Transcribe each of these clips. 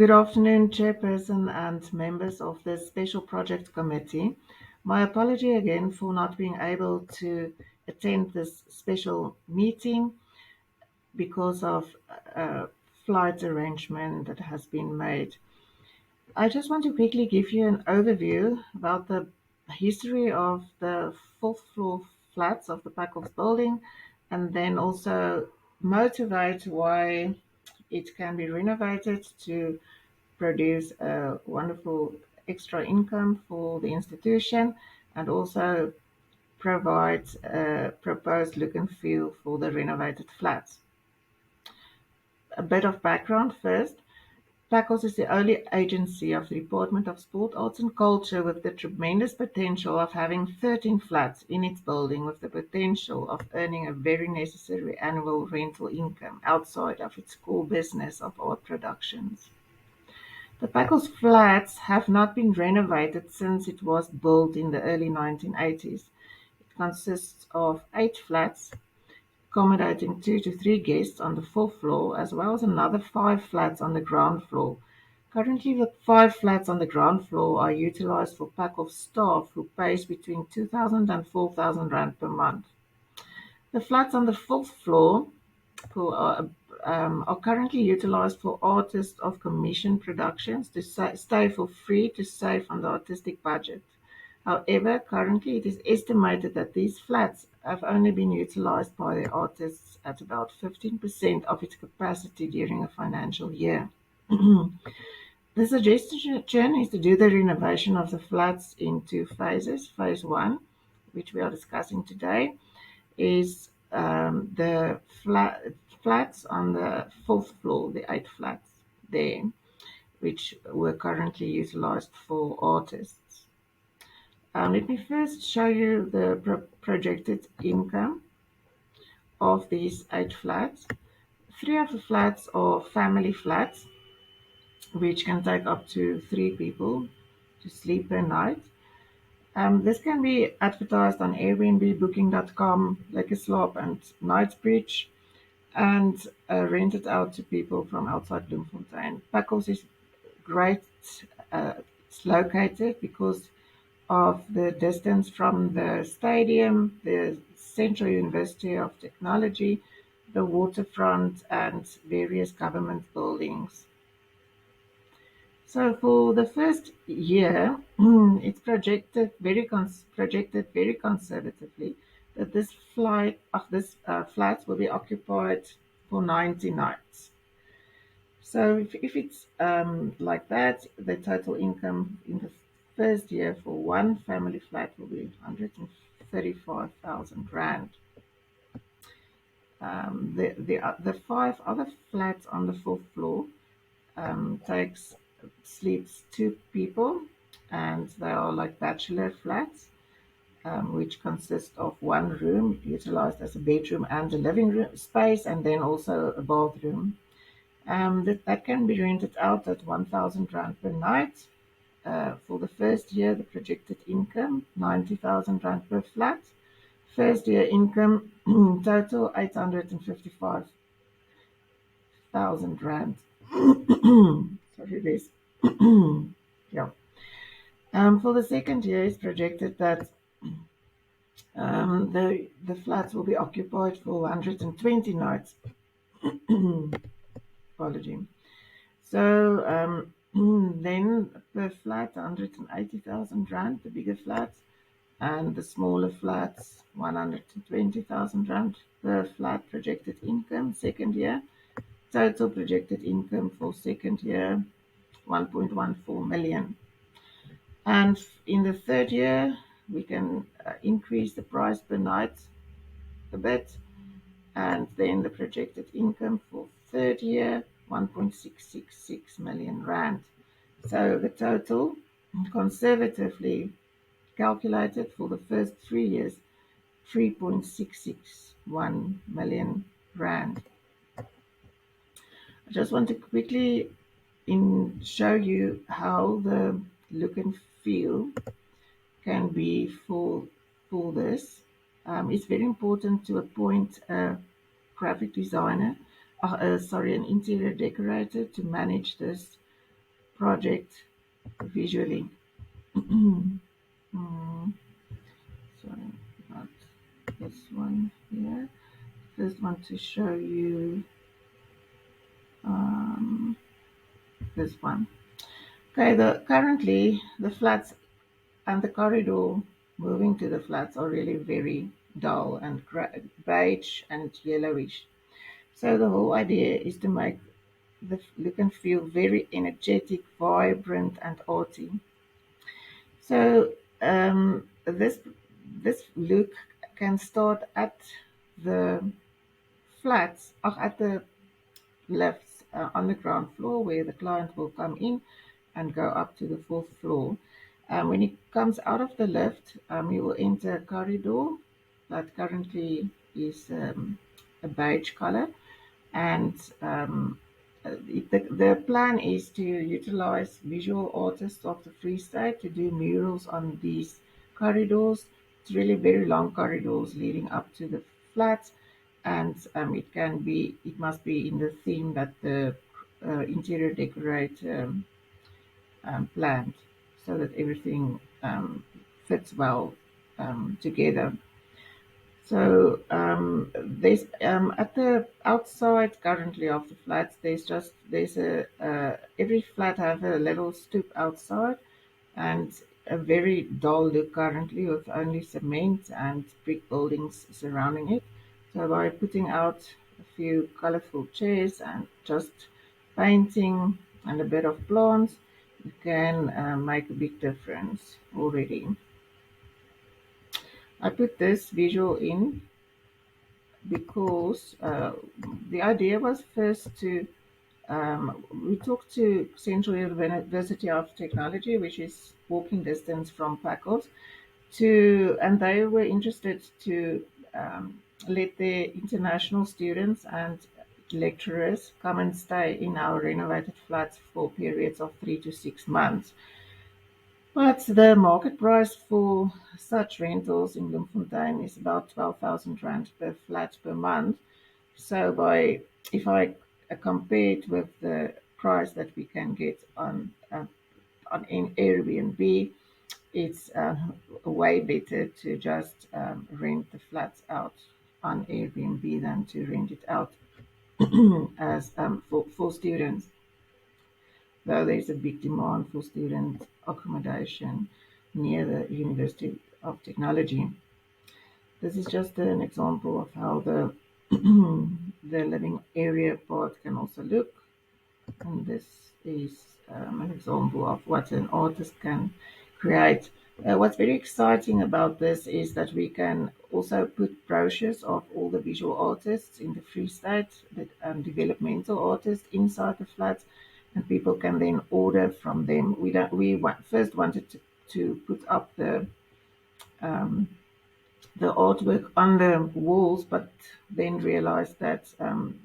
Good afternoon, Chairperson and members of the Special Project Committee. My apology again for not being able to attend this special meeting because of a flight arrangement that has been made. I just want to quickly give you an overview about the history of the fourth floor flats of the PACOFS building, and then also motivate why it can be renovated to produce a wonderful extra income for the institution, and also provide a proposed look and feel for the renovated flats. A bit of background first. PACOS is the only agency of the Department of Sport, Arts and Culture with the tremendous potential of having 13 flats in its building, with the potential of earning a very necessary annual rental income outside of its core business of art productions. The PACOS flats have not been renovated since it was built in the early 1980s. It consists of 8 flats, accommodating 2 to 3 guests on the fourth floor, as well as another 5 flats on the ground floor. Currently, the 5 flats on the ground floor are utilized for PACOF staff who pays between 2,000 and 4,000 rand per month. The flats on the fourth floor are currently utilized for artists of commission productions to stay for free to save on the artistic budget. However, currently it is estimated that these flats have only been utilized by the artists at about 15% of its capacity during a financial year. The suggestion is to do the renovation of the flats in 2 phases. Phase 1, which we are discussing today, is the flats on the fourth floor, the 8 flats there, which were currently utilized for artists. Let me first show you the projected income of these 8 flats. 3 of the flats are family flats, which can take up to 3 people to sleep per night. This can be advertised on Airbnb, Booking.com, Lekker and Knightsbridge, and rented out to people from outside Bloemfontein. PACOS is great. It's located because of the distance from the stadium, the Central University of Technology, the waterfront, and various government buildings. So for the first year, it's projected very conservatively that this flats will be occupied for 90 nights. So if it's like that, the total income in the first year for one family flat will be 135,000 rand. The 5 other flats on the fourth floor sleeps 2 people, and they are like bachelor flats, which consist of one room utilized as a bedroom and a living room space, and then also a bathroom. That can be rented out at 1,000 rand per night. For the first year, the projected income 90,000 rand per flat. First year income total 855,000 rand. Sorry, this. Yeah. For the second year, it's projected that the flats will be occupied for 120 nights. Apology. So then per flat, 180,000 rand, the bigger flats, and the smaller flats, 120,000 rand per flat projected income second year. Total projected income for second year, 1.14 million. And in the third year, we can increase the price per night a bit, and then the projected income for third year, 1.666 million rand. So the total, conservatively calculated for the first 3 years, 3.661 million rand. I just want to quickly show you how the look and feel can be for this. It's very important to appoint a graphic designer, an interior decorator to manage this project visually. Mm, sorry, not this one here. First want to show you um, this one. Okay, currently the flats and the corridor moving to the flats are really very dull and beige and yellowish. So the whole idea is to make the look and feel very energetic, vibrant, and arty. So this look can start at the flats, or at the lifts on the ground floor, where the client will come in and go up to the fourth floor. When he comes out of the lift, he will enter a corridor that currently is a beige color, and the plan is to utilize visual artists of the Free State to do murals on these corridors. It's really very long corridors leading up to the flats, and it must be in the theme that the interior decorator planned, so that everything fits well together. So there's at the outside currently of the flats, there's a every flat have a little stoop outside, and a very dull look currently with only cement and brick buildings surrounding it. So by putting out a few colorful chairs and just painting and a bit of plants, you can make a big difference already. I put this visual in because the idea was first to we talked to Central University of Technology, which is walking distance from PACOFS, and they were interested to let their international students and lecturers come and stay in our renovated flats for periods of 3 to 6 months. But the market price for such rentals in Bloemfontein is about 12,000 rand per flat per month. So if I compare it with the price that we can get on in Airbnb, it's way better to just rent the flats out on Airbnb than to rent it out as for students. Though there's a big demand for student accommodation near the University of Technology. This is just an example of how the the living area part can also look, and this is an example of what an artist can create. What's very exciting about this is that we can also put brochures of all the visual artists in the Free State, the developmental artists inside the flats, and people can then order from them. First wanted to put up um, the artwork on the walls, but then realized that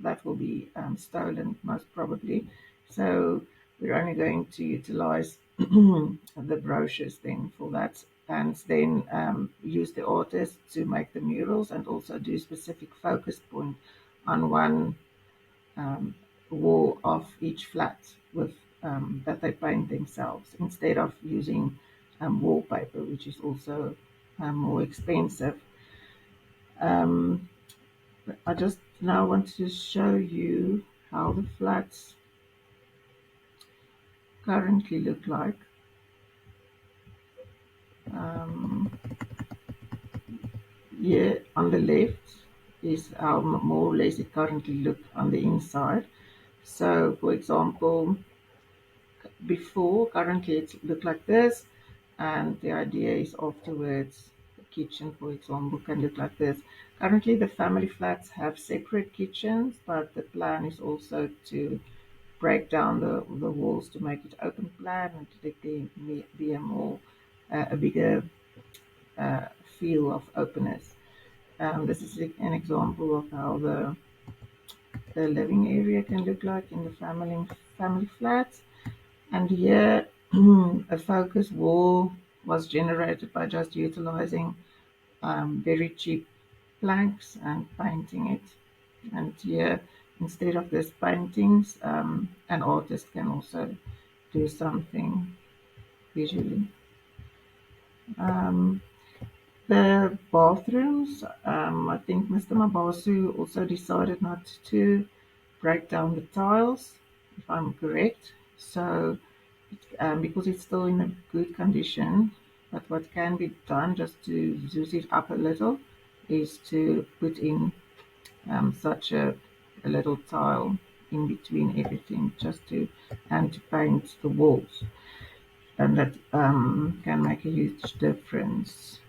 that will be stolen most probably. So we're only going to utilize the brochures then for that, and then use the artists to make the murals and also do specific focus point on one um, wall of each flat with that they paint themselves instead of using wallpaper, which is also more expensive. Um, I just now want to show you how the flats currently look like. Um, Here on the left is how more or less it currently look on the inside. So, for example, currently it looked like this, and the idea is afterwards the kitchen, for example, can look like this. Currently, the family flats have separate kitchens, but the plan is also to break down the walls to make it open plan and to let there be a bigger uh, feel of openness. This is an example of how the living area can look like in the family flats. And here, a focus wall was generated by just utilizing very cheap planks and painting it. And here, instead of these paintings, an artist can also do something visually. Um, the bathrooms, I think Mr. Mabasu also decided not to break down the tiles, if I'm correct. So, because it's still in a good condition, but what can be done just to zhuzh it up a little is to put in such a little tile in between everything, just to and to paint the walls, and that can make a huge difference.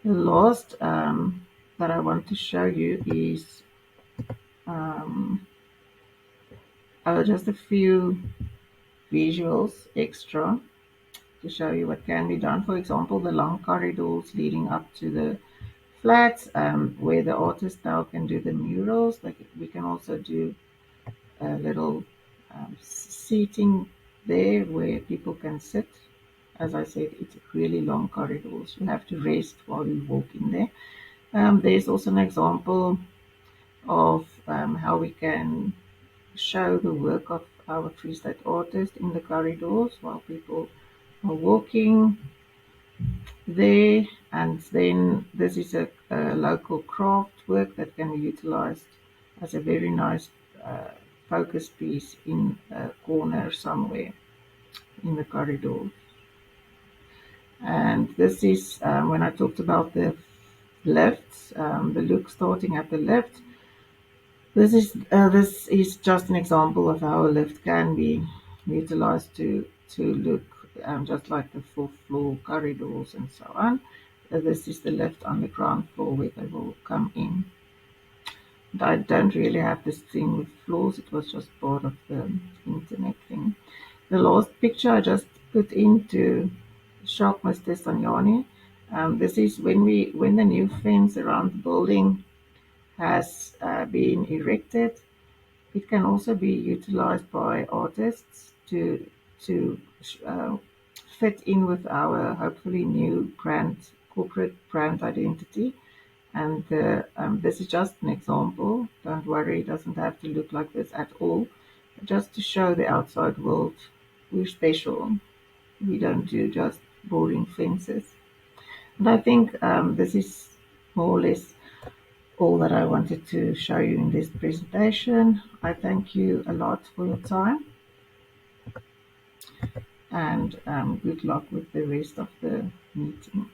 The last that I want to show you is um, just a few visuals extra to show you what can be done. For example, the long corridors leading up to the flats, where the artist now can do the murals. Like we can also do a little seating there where people can sit. As I said, it's really long corridors. You have to rest while you walk in there. There's also an example of how we can show the work of our Free State artists in the corridors while people are walking there. And then this is a local craft work that can be utilized as a very nice uh, focus piece in a corner somewhere in the corridor. And this is when I talked about the lifts, the look starting at the left. This is just an example of how a lift can be utilized to look just like the fourth floor corridors and so on. This is the lift on the ground floor where they will come in. And I don't really have this thing with floors. It was just part of the internet thing. The last picture I just put in to shock Mr. Sanyani. This is when the new fence around the building has been erected. It can also be utilized by artists to uh, fit in with our hopefully new corporate brand identity. And this is just an example. Don't worry, it doesn't have to look like this at all. Just to show the outside world we're special. We don't do just boring fences. And I think this is more or less all that I wanted to show you in this presentation. I thank you a lot for your time, and good luck with the rest of the meeting.